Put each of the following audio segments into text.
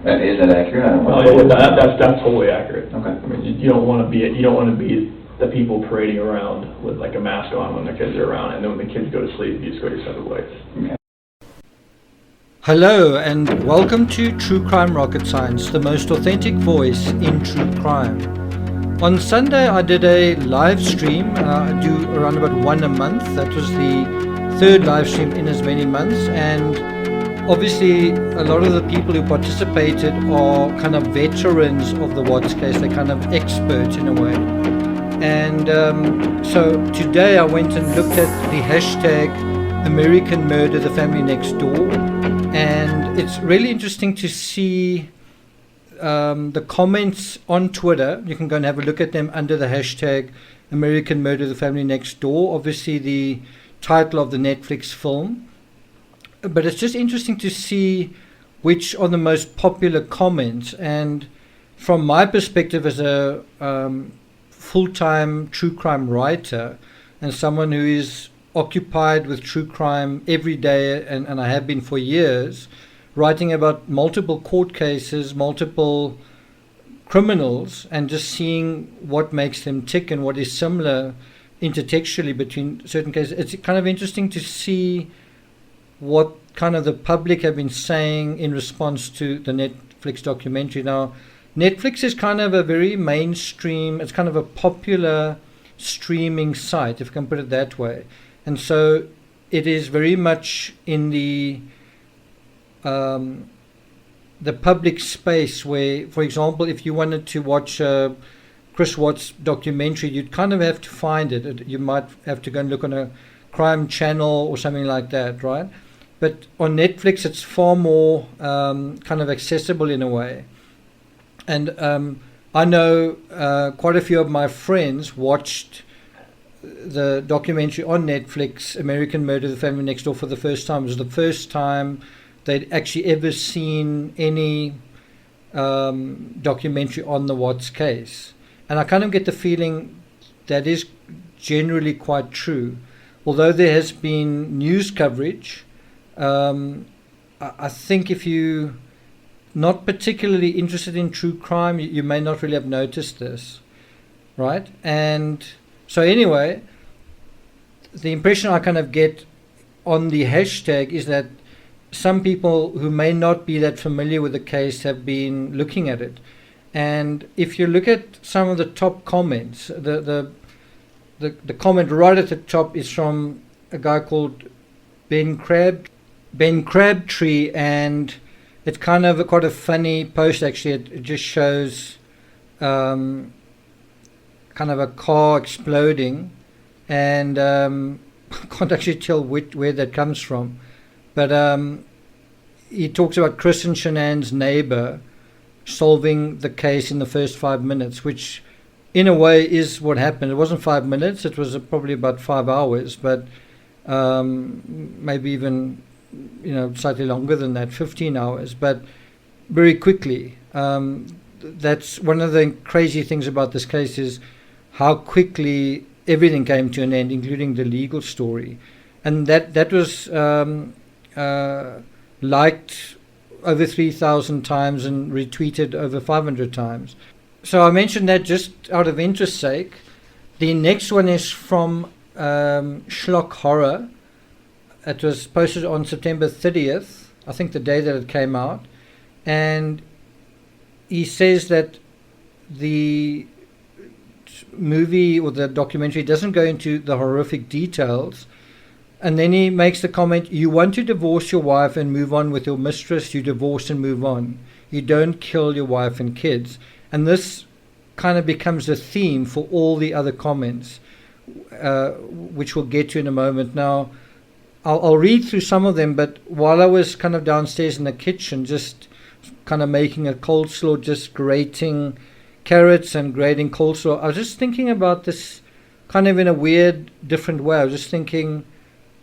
Is that accurate? I don't know. Oh, yeah, that's totally accurate. Okay. I mean, you don't want to be the people parading around with like a mask on when the kids are around, and then when the kids go to sleep, you just go your separate ways. Okay. Hello and welcome to True Crime Rocket Science, the most authentic voice in true crime. On Sunday I did a live stream. I do around about one a month. That was the third live stream in as many months, and obviously a lot of the people who participated are kind of veterans of the Watts case. They're kind of experts in a way. And so today I went and looked at the hashtag American Murder the Family Next Door, and it's really interesting to see the comments on Twitter. You can go and have a look at them under the hashtag American Murder the Family Next Door, obviously the title of the Netflix film. But it's just interesting to see which are the most popular comments. And from my perspective as a full-time true crime writer and someone who is occupied with true crime every day, and I have been for years, writing about multiple court cases, multiple criminals, and just seeing what makes them tick and what is similar intertextually between certain cases. It's kind of interesting to see what kind of the public have been saying in response to the Netflix documentary. Now, Netflix is kind of a very mainstream, it's kind of a popular streaming site, if I can put it that way. And so it is very much in the public space where, for example, if you wanted to watch a Chris Watts documentary, you'd kind of have to find it. You might have to go and look on a crime channel or something like that, right? But on Netflix, it's far more kind of accessible in a way. And I know quite a few of my friends watched the documentary on Netflix, American Murder the Family Next Door, for the first time. It was the first time they'd actually ever seen any documentary on the Watts case. And I kind of get the feeling that is generally quite true. Although there has been news coverage, I think if you're not particularly interested in true crime, you may not really have noticed this, right? And so anyway, the impression I kind of get on the hashtag is that some people who may not be that familiar with the case have been looking at it. And if you look at some of the top comments, the comment right at the top is from a guy called Ben Crabtree, and it's kind of quite a funny post actually. It just shows kind of a car exploding, and I can't actually tell where that comes from. But he talks about Chris and Shanann's neighbor solving the case in the first 5 minutes, which in a way is what happened. It wasn't 5 minutes, it was probably about 5 hours, but maybe even slightly longer than that, 15 hours, but very quickly. That's one of the crazy things about this case, is how quickly everything came to an end, including the legal story. And that was liked over 3,000 times and retweeted over 500 times. So I mentioned that just out of interest's sake. The next one is from Schlock Horror. It was posted on September 30th, I think the day that it came out. And he says that the movie or the documentary doesn't go into the horrific details. And then he makes the comment, you want to divorce your wife and move on with your mistress, you divorce and move on. You don't kill your wife and kids. And this kind of becomes a theme for all the other comments, which we'll get to in a moment. Now, I'll read through some of them, but while I was kind of downstairs in the kitchen, just kind of making a coleslaw, just grating carrots and grating coleslaw, I was just thinking about this kind of in a weird, different way. I was just thinking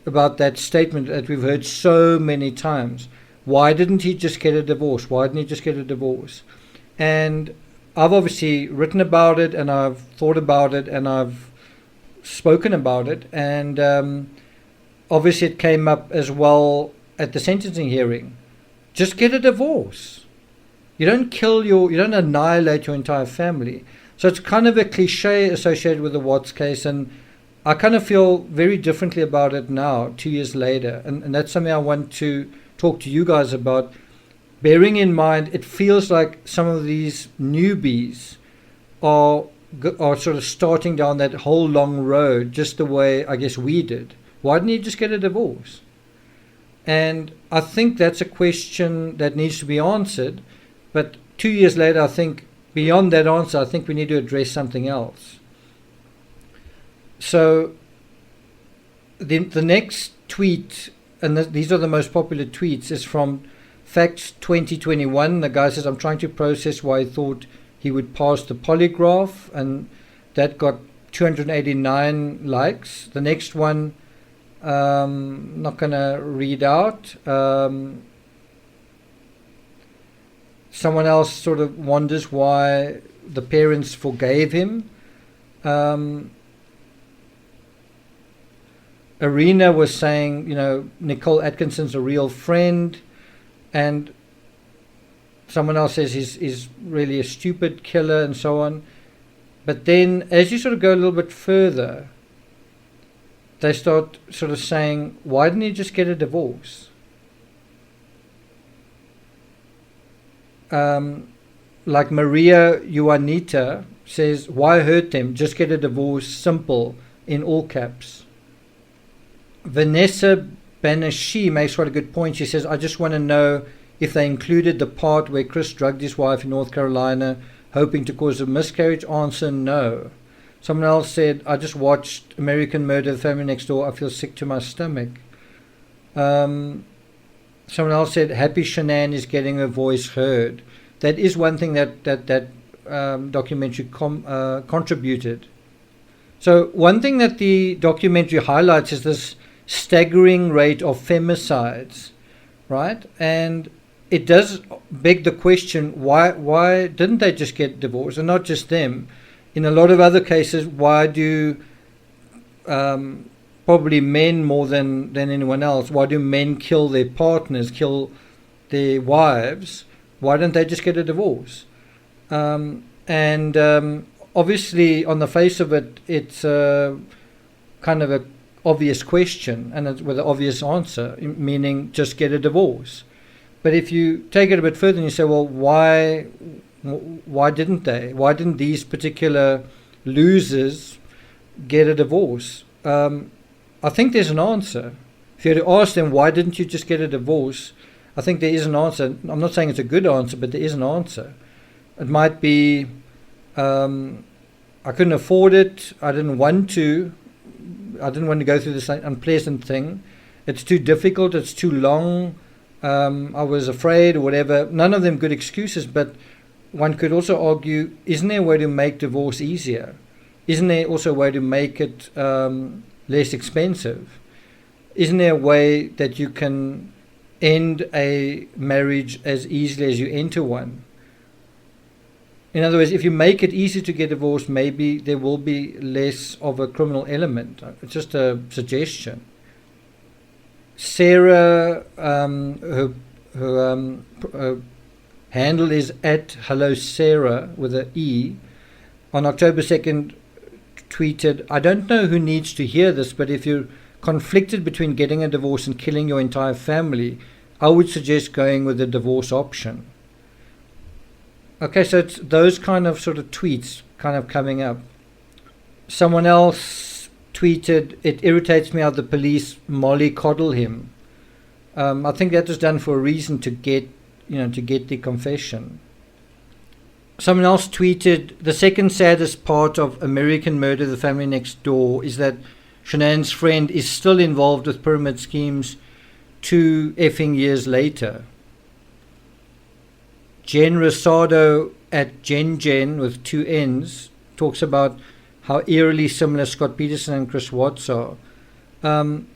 about that statement that we've heard so many times. Why didn't he just get a divorce? Why didn't he just get a divorce? And I've obviously written about it, and I've thought about it, and I've spoken about it, and obviously it came up as well at the sentencing hearing. Just get a divorce. You don't annihilate your entire family. So it's kind of a cliche associated with the Watts case, and I kind of feel very differently about it now, 2 years later. And that's something I want to talk to you guys about. Bearing in mind, it feels like some of these newbies are sort of starting down that whole long road just the way I guess we did. Why didn't you just get a divorce? And I think that's a question that needs to be answered. But 2 years later, I think beyond that answer, I think we need to address something else. So the next tweet, and these are the most popular tweets, is from Facts 2021. The guy says, I'm trying to process why he thought he would pass the polygraph, and that got 289 likes. The next one, not going to read out. Someone else sort of wonders why the parents forgave him. Arena was saying, Nicole Atkinson's a real friend, and someone else says he's really a stupid killer and so on. But then as you sort of go a little bit further, they start sort of saying, why didn't he just get a divorce? Like Maria Juanita says, why hurt them? Just get a divorce, simple, in all caps. Vanessa Banashi makes quite a good point. She says, I just want to know if they included the part where Chris drugged his wife in North Carolina, hoping to cause a miscarriage. Answer, no. Someone else said, I just watched American Murder, the Family Next Door. I feel sick to my stomach. Someone else said, happy Shanann is getting her voice heard. That is one thing that documentary contributed. So one thing that the documentary highlights is this staggering rate of femicides, right? And it does beg the question, why didn't they just get divorced? And not just them. In a lot of other cases, why do probably men more than anyone else, why do men kill their partners, kill their wives? Why don't they just get a divorce? Obviously, on the face of it, it's kind of a obvious question, and it's with an obvious answer, meaning just get a divorce. But if you take it a bit further and you say, well, why didn't they? Why didn't these particular losers get a divorce? I think there's an answer. If you had to ask them, why didn't you just get a divorce? I think there is an answer. I'm not saying it's a good answer, but there is an answer. It might be, I couldn't afford it. I didn't want to go through this unpleasant thing. It's too difficult. It's too long. I was afraid or whatever. None of them good excuses, but one could also argue, isn't there a way to make divorce easier? Isn't there also a way to make it less expensive? Isn't there a way that you can end a marriage as easily as you enter one? In other words, if you make it easy to get divorced, maybe there will be less of a criminal element. It's just a suggestion. Sarah, her handle is at Hello Sarah with an E. On October 2nd, tweeted, I don't know who needs to hear this, but if you're conflicted between getting a divorce and killing your entire family, I would suggest going with the divorce option. Okay, so it's those kind of sort of tweets kind of coming up. Someone else tweeted, it irritates me how the police mollycoddle him. I think that was done for a reason, to get the confession. Someone else tweeted, the second saddest part of American Murder, the Family Next Door, is that Shanann's friend is still involved with pyramid schemes 2 effing years later. Jen Rosado at Jen with 2 N's talks about how eerily similar Scott Peterson and Chris Watts are. And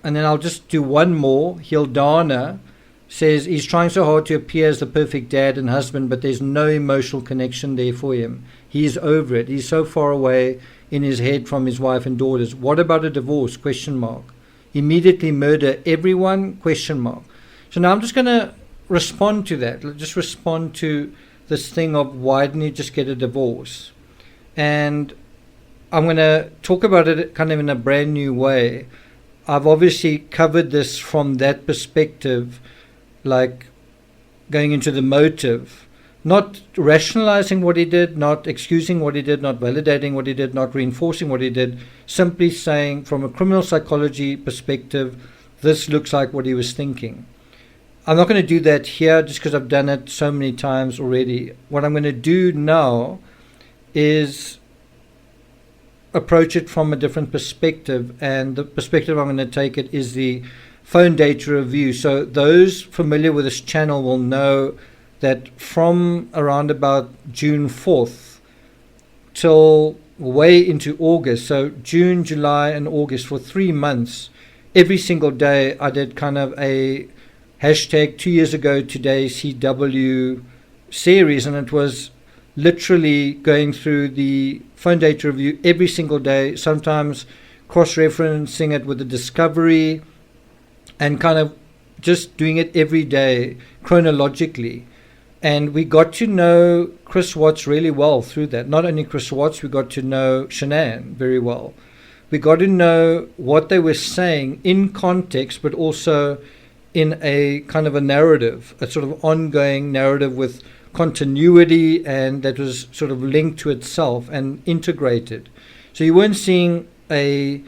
then I'll just do one more. Hildana says he's trying so hard to appear as the perfect dad and husband, but there's no emotional connection there for him. He's over it. He's so far away in his head from his wife and daughters. What about a divorce? Question mark. Immediately murder everyone? Question mark. So now I'm just going to respond to that. Just respond to this thing of why didn't you just get a divorce? And I'm going to talk about it kind of in a brand new way. I've obviously covered this from that perspective, like going into the motive, not rationalizing what he did, not excusing what he did, not validating what he did, not reinforcing what he did, simply saying from a criminal psychology perspective, this looks like what he was thinking. I'm not going to do that here just because I've done it so many times already. What I'm going to do now is approach it from a different perspective, and the perspective I'm going to take it is the phone data review. So those familiar with this channel will know that from around about June 4th till way into August, so June, July and August, for 3 months, every single day I did kind of a hashtag 2 years ago today CW series, and it was literally going through the phone data review every single day, sometimes cross-referencing it with the discovery and kind of just doing it every day chronologically. And we got to know Chris Watts really well through that. Not only Chris Watts, we got to know Shanann very well. We got to know what they were saying in context, but also in a kind of a narrative, a sort of ongoing narrative with continuity, and that was sort of linked to itself and integrated. So you weren't seeing a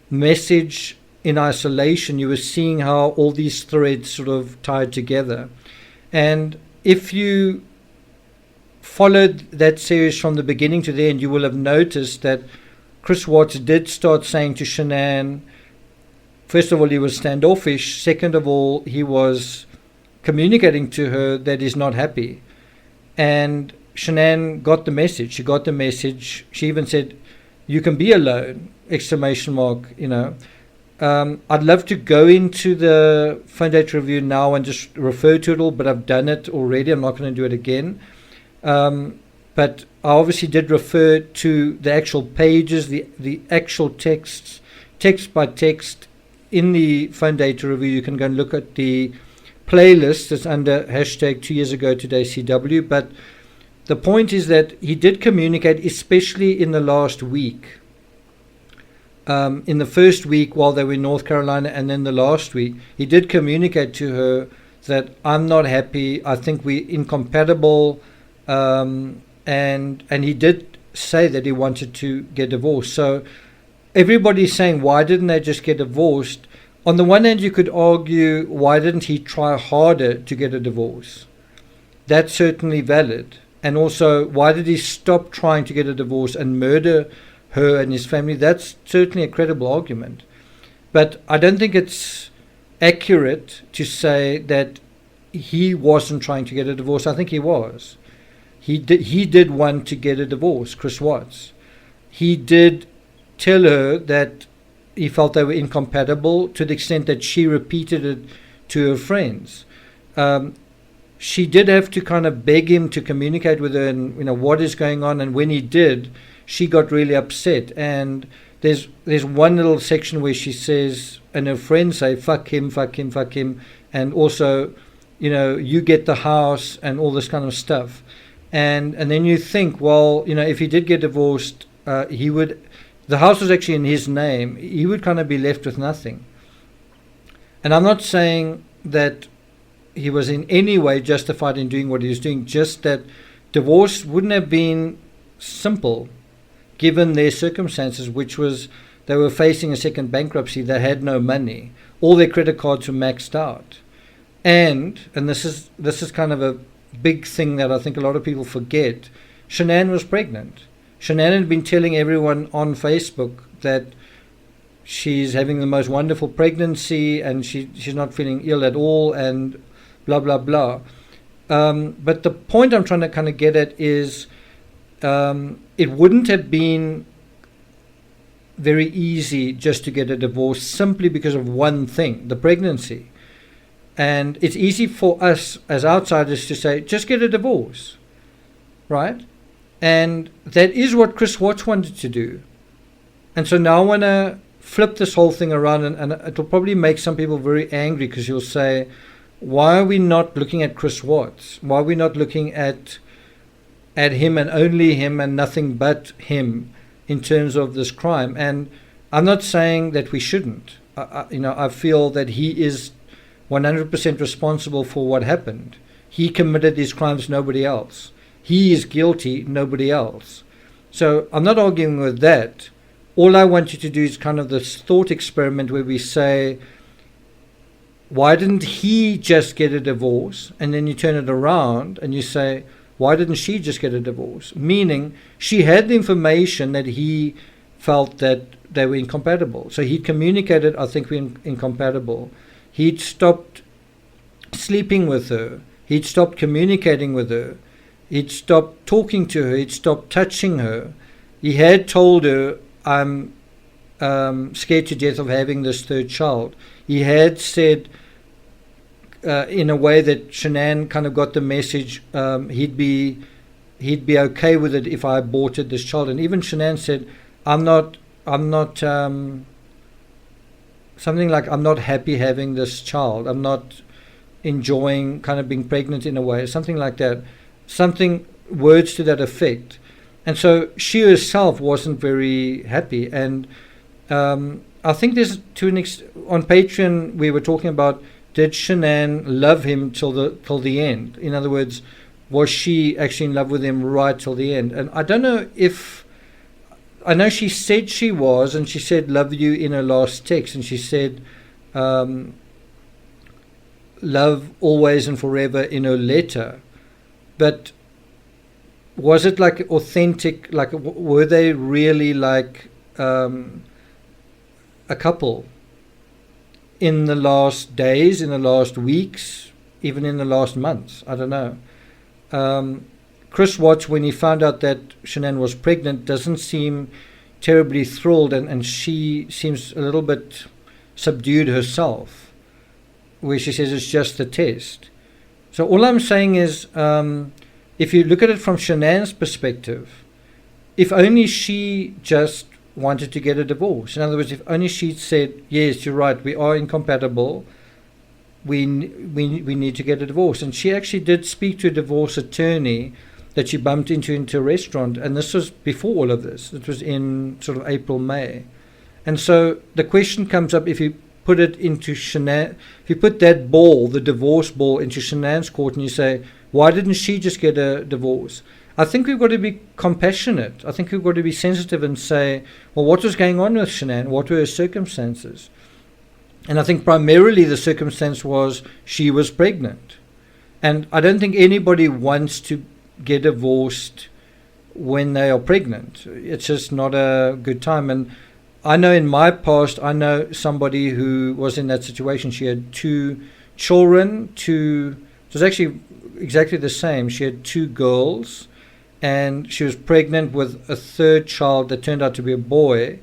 message in isolation, you were seeing how all these threads sort of tied together. And if you followed that series from the beginning to the end, you will have noticed that Chris Watts did start saying to Shanann, first of all, he was standoffish. Second of all, he was communicating to her that he's not happy. And Shanann got the message. She got the message. She even said, "You can be alone!" Exclamation mark. You know, I'd love to go into the phone data review now and just refer to it all, but I've done it already. I'm not going to do it again. But I obviously did refer to the actual pages, the actual texts, text by text in the phone data review. You can go and look at the playlist that's under hashtag 2 years ago today CW. But the point is that he did communicate, especially in the last week. In the first week while they were in North Carolina, and then the last week, he did communicate to her that I'm not happy, I think we're incompatible, and he did say that he wanted to get divorced. So everybody's saying, why didn't they just get divorced? On the one hand, you could argue, why didn't he try harder to get a divorce? That's certainly valid. And also, why did he stop trying to get a divorce and murder her and his family? That's certainly a credible argument. But I don't think it's accurate to say that he wasn't trying to get a divorce. I think he was. He did want to get a divorce, Chris Watts. He did tell her that he felt they were incompatible, to the extent that she repeated it to her friends. She did have to kind of beg him to communicate with her and, you know, what is going on. And when he did, she got really upset. And there's one little section where she says, and her friends say, fuck him, fuck him, fuck him. And also, you know, you get the house and all this kind of stuff. And then you think, well, you know, if he did get divorced, he would, the house was actually in his name, he would kind of be left with nothing. And I'm not saying that he was in any way justified in doing what he was doing, just that divorce wouldn't have been simple given their circumstances, which was they were facing a second bankruptcy, they had no money, all their credit cards were maxed out. And this is kind of a big thing that I think a lot of people forget, Shanann was pregnant. Shanann had been telling everyone on Facebook that she's having the most wonderful pregnancy and she's not feeling ill at all and blah, blah, blah. But the point I'm trying to kind of get at is it wouldn't have been very easy just to get a divorce simply because of one thing, the pregnancy. And it's easy for us as outsiders to say, just get a divorce, right? And that is what Chris Watts wanted to do. And so now I want to flip this whole thing around, and it will probably make some people very angry, because you'll say, why are we not looking at Chris Watts? Why are we not looking at him and only him and nothing but him in terms of this crime? And I'm not saying that we shouldn't. I feel that he is 100% responsible for what happened. He committed these crimes, nobody else. He is guilty, nobody else. So I'm not arguing with that. All I want you to do is kind of this thought experiment where we say, why didn't he just get a divorce? And then you turn it around and you say, why didn't she just get a divorce? Meaning, she had the information that he felt that they were incompatible. So he communicated, I think we're incompatible. He'd stopped sleeping with her. He'd stopped communicating with her. He'd stopped talking to her. He'd stopped touching her. He had told her, I'm scared to death of having this third child. He had said, in a way that Shanann kind of got the message, he'd be okay with it if I aborted this child. And even Shanann said, I'm not something like, I'm not happy having this child. I'm not enjoying kind of being pregnant in a way, something like that. Words to that effect. And so she herself wasn't very happy. And I think there's on Patreon we were talking about, did Shanann love him till the end? In other words, was she actually in love with him right till the end? And I don't know if, I know she said she was, and she said love you in her last text, and she said love always and forever in her letter. But was it like authentic, like were they really like a couple in the last days, in the last weeks, even in the last months? I don't know. Chris Watts, when he found out that Shanann was pregnant, doesn't seem terribly thrilled, and she seems a little bit subdued herself, where she says it's just a test. So all I'm saying is, if you look at it from Shanann's perspective, if only she just wanted to get a divorce. In other words, if only she'd said, yes, you're right, we are incompatible, we need to get a divorce. And she actually did speak to a divorce attorney that she bumped into a restaurant, and this was before all of this. It was in sort of April, May. And so the question comes up, if you put it into Shanann, if you put that ball, the divorce ball, into Shanann's court, and you say, why didn't she just get a divorce? I think we've got to be compassionate. I think we've got to be sensitive and say, well, what was going on with Shanann? What were her circumstances? And I think primarily the circumstance was she was pregnant. And I don't think anybody wants to get divorced when they are pregnant. It's just not a good time. And I know in my past, I know somebody who was in that situation. She had 2 children, it was actually exactly the same. She had 2 girls, and she was pregnant with a 3rd child that turned out to be a boy.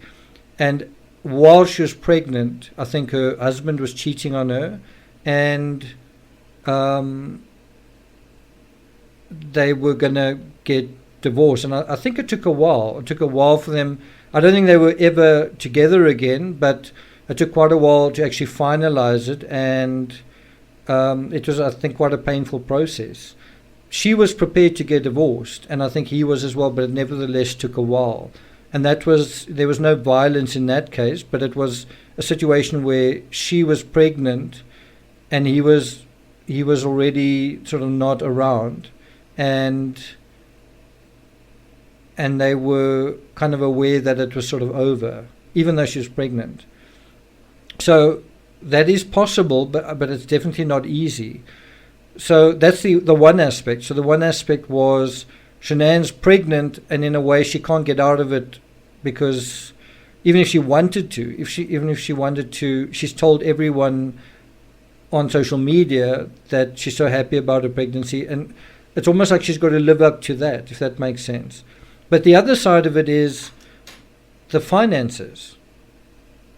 And while she was pregnant, I think her husband was cheating on her, and they were going to get divorced. And I think it took a while. It took a while for them. I don't think they were ever together again, but it took quite a while to actually finalize it. And it was, I think, quite a painful process. She was prepared to get divorced, and I think he was as well, but it nevertheless took a while. And there was no violence in that case, but it was a situation where she was pregnant and he was already sort of not around, and they were kind of aware that it was sort of over, even though she was pregnant. So that is possible, but it's definitely not easy. So that's the one aspect. So the one aspect was Shanann's pregnant, and in a way she can't get out of it, because even if she wanted to, she's told everyone on social media that she's so happy about her pregnancy, and it's almost like she's got to live up to that, if that makes sense. But the other side of it is the finances.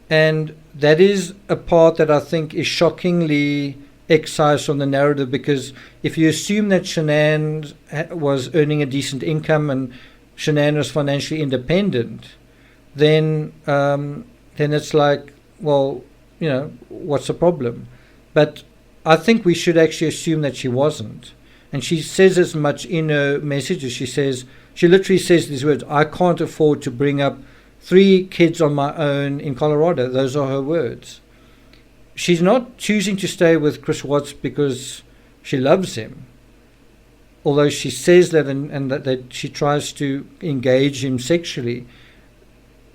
And that is a part that I think is shockingly excised from the narrative, because if you assume that Shanann was earning a decent income and Shanann was financially independent, then it's like, well, what's the problem? But I think we should actually assume that she wasn't. And she says as much in her messages. She literally says these words, "I can't afford to bring up 3 kids on my own in Colorado." Those are her words. She's not choosing to stay with Chris Watts because she loves him. Although she says that and that she tries to engage him sexually,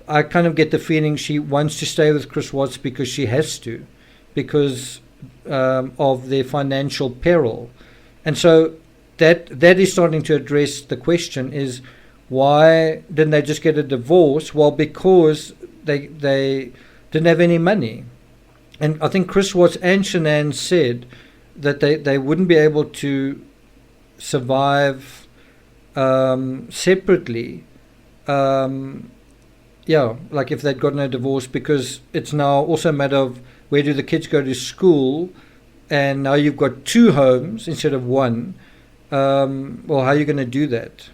I kind of get the feeling she wants to stay with Chris Watts because she has to, because of their financial peril. And so that is starting to address the question is, why didn't they just get a divorce? Well, because they didn't have any money. And I think Chris Watts and Shanann said that they wouldn't be able to survive separately, like if they'd gotten a divorce, because it's now also a matter of where do the kids go to school, and now you've got 2 homes instead of 1. Well, how are you going to do that?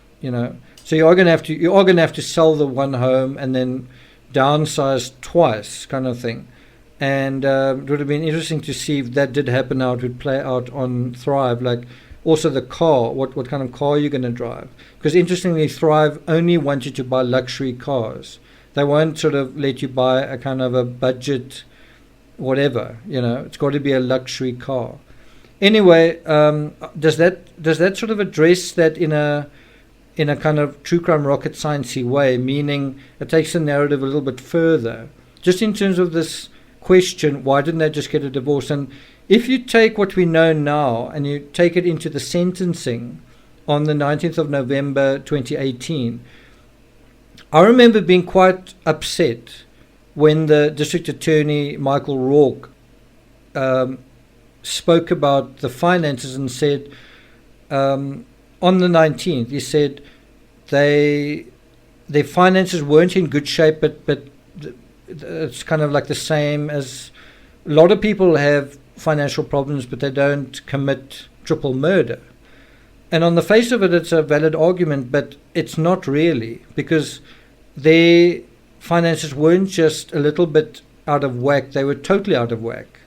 So you are going to have to sell the 1 home and then downsize twice, kind of thing. And it would have been interesting to see if that did happen, how it would play out on Thrive. Like also the car, what kind of car are you going to drive? Because interestingly, Thrive only want you to buy luxury cars. They won't sort of let you buy a kind of a budget, whatever. It's got to be a luxury car. Anyway, does that sort of address that in a kind of true crime rocket sciencey way? Meaning it takes the narrative a little bit further, just in terms of this question, why didn't they just get a divorce? And if you take what we know now and you take it into the sentencing on the 19th of November 2018, I remember being quite upset when the district attorney, Michael Rourke, spoke about the finances and said, on the 19th, he said their finances weren't in good shape, but it's kind of like the same as a lot of people have financial problems, but they don't commit triple murder. And on the face of it, it's a valid argument, but it's not really, because their finances weren't just a little bit out of whack, they were totally out of whack.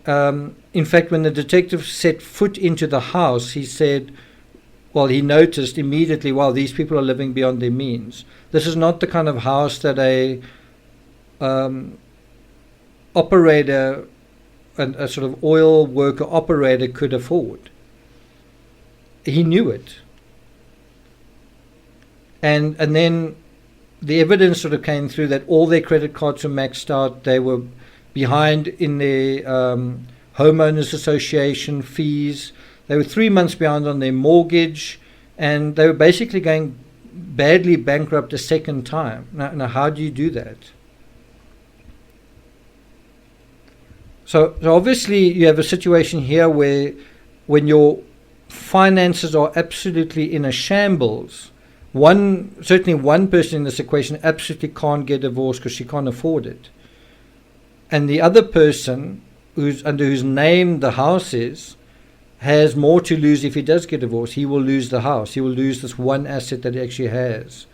In fact, when the detective set foot into the house, he said, well, he noticed immediately, wow, these people are living beyond their means. This is not the kind of house that a operator, a sort of oil worker operator could afford. He knew it. And then the evidence sort of came through that all their credit cards were maxed out. They were behind in their homeowners association fees. They were 3 months behind on their mortgage, and they were basically going badly bankrupt a second time. Now how do you do that? So obviously you have a situation here where when your finances are absolutely in a shambles, certainly one person in this equation absolutely can't get divorced because she can't afford it. And the other person, under whose name the house is, has more to lose if he does get divorced. He will lose the house. He will lose this one asset that he actually has.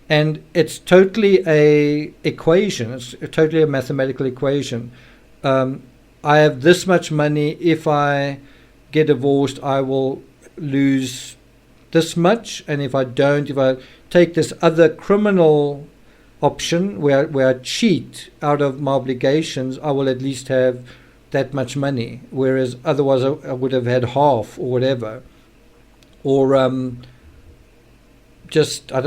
And it's totally a equation. It's totally a mathematical equation. I have this much money. If I get divorced, I will lose this much. And if I don't, if I take this other criminal option where I cheat out of my obligations, I will at least have that much money. Whereas otherwise I would have had half or whatever. Or I don't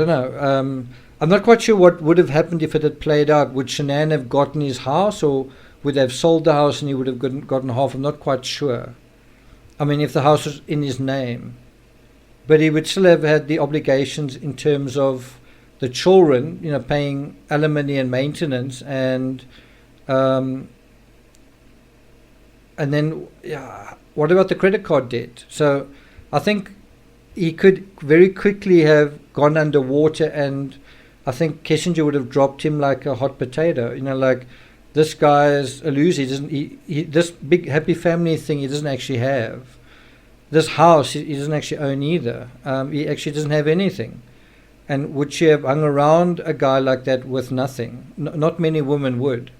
know. I'm not quite sure what would have happened if it had played out. Would Shanann have gotten his house, or would they have sold the house and he would have gotten half? I'm not quite sure. I mean, if the house was in his name. But he would still have had the obligations in terms of the children, paying alimony and maintenance, and then what about the credit card debt? So I think he could very quickly have gone underwater, and I think Kissinger would have dropped him like a hot potato. Like, this guy is a loser. This big happy family thing he doesn't actually have. This house he doesn't actually own either. He actually doesn't have anything. And would she have hung around a guy like that with nothing? Not many women would.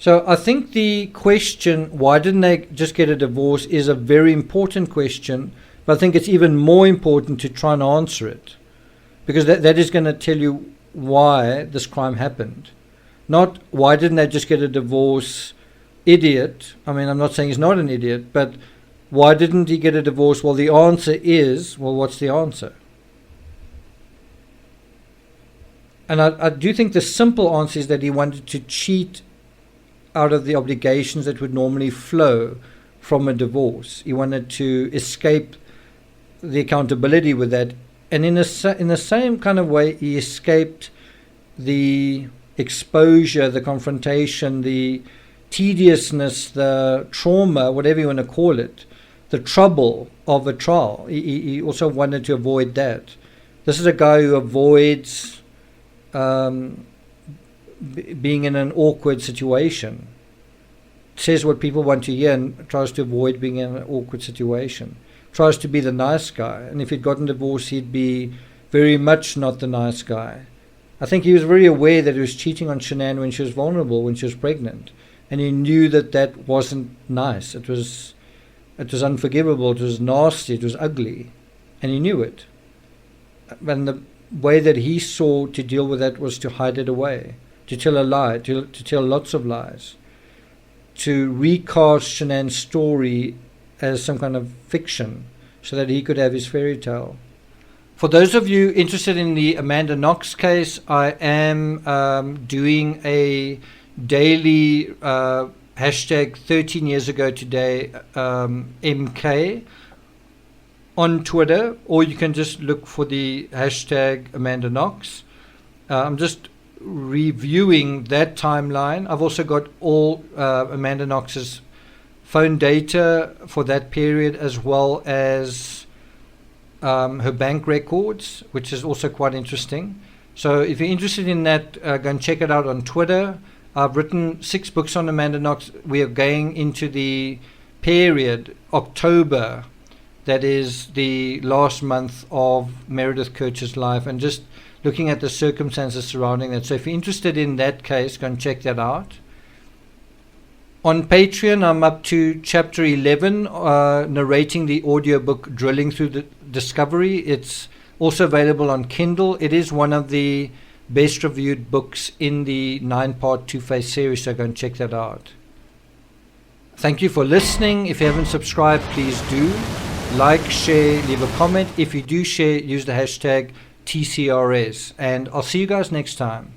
So I think the question, why didn't they just get a divorce, is a very important question, but I think it's even more important to try and answer it, because that is going to tell you why this crime happened. Not why didn't they just get a divorce, idiot. I mean, I'm not saying he's not an idiot, but why didn't he get a divorce? Well, the answer is, well, what's the answer? And I do think the simple answer is that he wanted to cheat out of the obligations that would normally flow from a divorce. He wanted to escape the accountability with that. And in the same kind of way, he escaped the exposure, the confrontation, the tediousness, the trauma, whatever you want to call it, the trouble of a trial. He also wanted to avoid that. This is a guy who avoids being in an awkward situation, says what people want to hear and tries to avoid being in an awkward situation, tries to be the nice guy, and if he'd gotten divorced he'd be very much not the nice guy. I think he was very aware that he was cheating on Shanann when she was vulnerable, when she was pregnant, and he knew that that wasn't nice. It was unforgivable, it was nasty, it was ugly, and he knew it. And the way that he saw to deal with that was to hide it away, to tell a lie, to tell lots of lies, to recast Shanann's story as some kind of fiction so that he could have his fairy tale. For those of you interested in the Amanda Knox case, I am doing a daily hashtag 13 years ago today MK on Twitter, or you can just look for the hashtag Amanda Knox. I'm just reviewing that timeline. I've also got all Amanda Knox's phone data for that period, as well as her bank records, which is also quite interesting. So if you're interested in that, go and check it out on Twitter. I've written 6 books on Amanda Knox. We are going into the period, October, that is the last month of Meredith Kirch's life, and just looking at the circumstances surrounding that. So if you're interested in that case, go and check that out. On Patreon, I'm up to chapter 11, narrating the audiobook Drilling Through the Discovery. It's also available on Kindle. It is one of the best reviewed books in the 9-part Two-Face series, so go and check that out. Thank you for listening. If you haven't subscribed, please do. Like, share, leave a comment. If you do share, use the hashtag TCRS. And I'll see you guys next time.